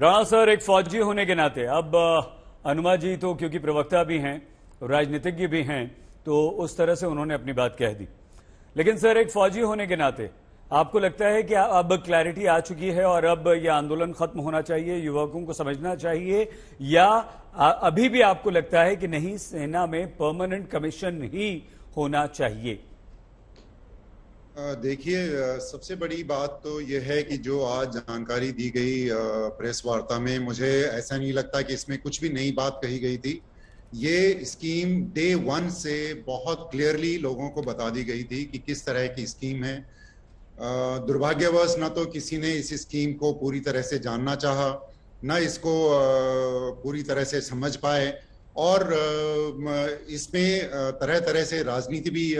Rana sir, एक फौजी होने के नाते अब अनुमा जी तो क्योंकि प्रवक्ता भी हैं, राजनीतिज्ञ भी हैं, तो उस तरह से उन्होंने अपनी बात कह दी। लेकिन सर, एक फौजी होने के नाते आपको लगता है कि अब क्लैरिटी आ चुकी है और अब यह आंदोलन खत्म होना चाहिए, युवकों को समझना चाहिए, या अभी भी आपको लगता है कि नहीं, सेना में परमानेंट कमीशन ही होना चाहिए? देखिए, सबसे बड़ी बात तो यह है कि जो आज जानकारी दी गई प्रेस वार्ता में, मुझे ऐसा नहीं लगता कि इसमें कुछ भी नई बात कही गई थी। ये स्कीम डे 1 से बहुत क्लियरली लोगों को बता दी गई थी कि किस तरह की स्कीम है। दुर्भाग्यवश न तो किसी ने इस स्कीम को पूरी तरह से जानना चाहा, न इसको पूरी तरह से समझ पाए, और इसमें तरह तरह से राजनीति भी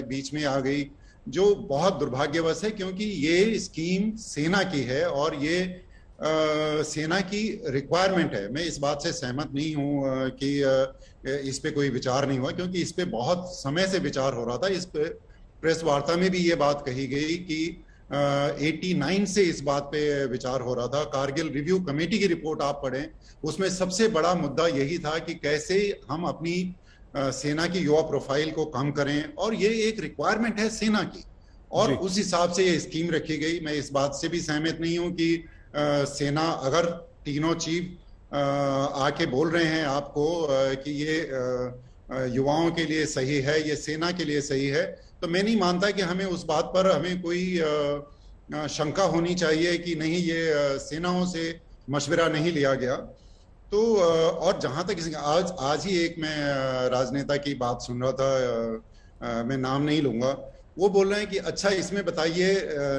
बीच में आ गई, जो बहुत दुर्भाग्यवश है, क्योंकि ये स्कीम सेना की है और ये सेना की रिक्वायरमेंट है। मैं इस बात से सहमत नहीं हूं कि इस पे कोई विचार नहीं हुआ, क्योंकि इस पे बहुत समय से विचार हो रहा था। इस पे प्रेस वार्ता में भी ये बात कही गई कि 89 से इस बात पे विचार हो रहा था। कारगिल रिव्यू कमेटी की रिपोर्ट आप पढ़ें, उसमें सबसे बड़ा मुद्दा यही था कि कैसे हम अपनी सेना की युवा प्रोफाइल को कम करें, और ये एक रिक्वायरमेंट है सेना की, और उस हिसाब से ये स्कीम रखी गई। मैं इस बात से भी सहमत नहीं हूं कि सेना, अगर तीनों चीफ आके बोल रहे हैं आपको कि ये युवाओं के लिए सही है, ये सेना के लिए सही है, तो मैं नहीं मानता कि हमें उस बात पर हमें कोई शंका होनी चाहिए कि नहीं, ये सेनाओं से मशवरा नहीं लिया गया। तो और जहां तक आज ही एक मैं राजनेता की बात सुन रहा था, मैं नाम नहीं लूंगा, वो बोल रहे हैं कि अच्छा, इसमें बताइए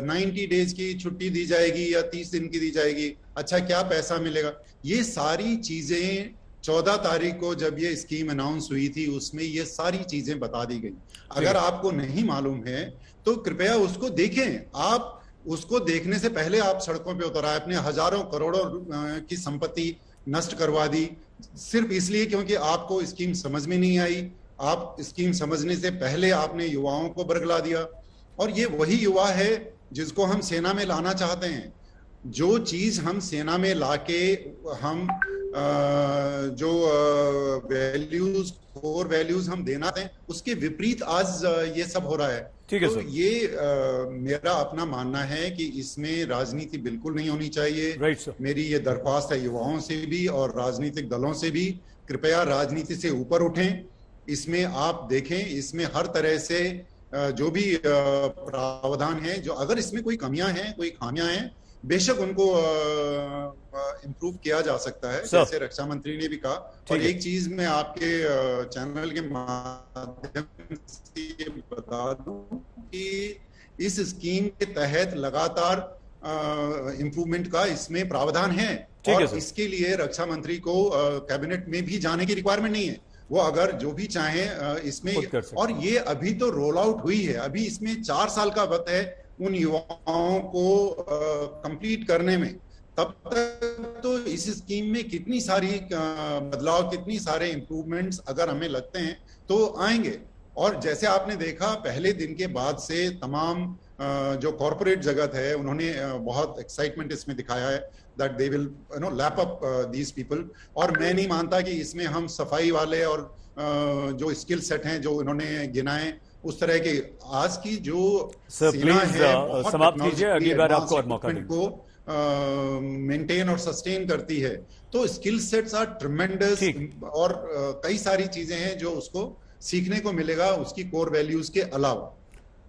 90 डेज की छुट्टी दी जाएगी या 30 दिन की दी जाएगी, अच्छा क्या पैसा मिलेगा? ये सारी चीजें 14 तारीख को जब ये स्कीम अनाउंस हुई थी, उसमें ये सारी चीजें बता दी गई। अगर आपको नहीं मालूम है तो कृपया उसको देखें। आप उसको देखने से पहले आप सड़कों पे उतर आए, अपने हजारों करोड़ों की संपत्ति नष्ट करवा दी, सिर्फ इसलिए क्योंकि आपको स्कीम समझ में नहीं आई। आप स्कीम समझने से पहले आपने युवाओं को बरगला दिया, और ये वही युवा है जिसको हम सेना में लाना चाहते हैं। जो चीज हम सेना में लाके हम जो वैल्यूज, कोर वैल्यूज हम देना चाहते हैं, उसके विपरीत आज ये सब हो रहा है। तो ये मेरा अपना मानना है कि इसमें राजनीति बिल्कुल नहीं होनी चाहिए। मेरी ये दरख्वास्त है युवाओं से भी और राजनीतिक दलों से भी, कृपया राजनीति से ऊपर उठें। इसमें आप देखें, इसमें हर तरह से जो भी प्रावधान है, जो अगर इसमें कोई कमियां हैं, कोई खामियां हैं, बेशक उनको इम्प्रूव किया जा सकता है, जैसे रक्षा मंत्री ने भी कहा। और एक चीज मैं आपके चैनल के माध्यम से बता दूं कि इस स्कीम के तहत लगातार इम्प्रूवमेंट का इसमें प्रावधान है, और इसके लिए रक्षा मंत्री को कैबिनेट में भी जाने की रिक्वायरमेंट नहीं है। वो अगर जो भी चाहे इसमें, और ये अभी तो रोल आउट हुई है, अभी इसमें 4 साल का वक्त है उन युवाओं को कंप्लीट करने में। तब तक तो इस स्कीम में कितनी सारी बदलाव, कितनी सारे इंप्रूवमेंट्स अगर हमें लगते हैं तो आएंगे। और जैसे आपने देखा, पहले दिन के बाद से तमाम जो कॉर्पोरेट जगत है, उन्होंने बहुत एक्साइटमेंट इसमें दिखाया है that they will lap up these people. और मैं नहीं मानता कि इसमें हम सफाई वाले और जो स्किल सेट हैं जो इन्होंने गिनाए, उस तरह के आज की जो सेना है, समाप्त कीजिए, अगली बार आपको और मौका देंगे, को मेंटेन और सस्टेन करती है। तो स्किल सेट्स आर ट्रेमेंडस, और कई सारी चीजें हैं जो उसको सीखने को मिलेगा उसकी कोर वैल्यूज के अलावा।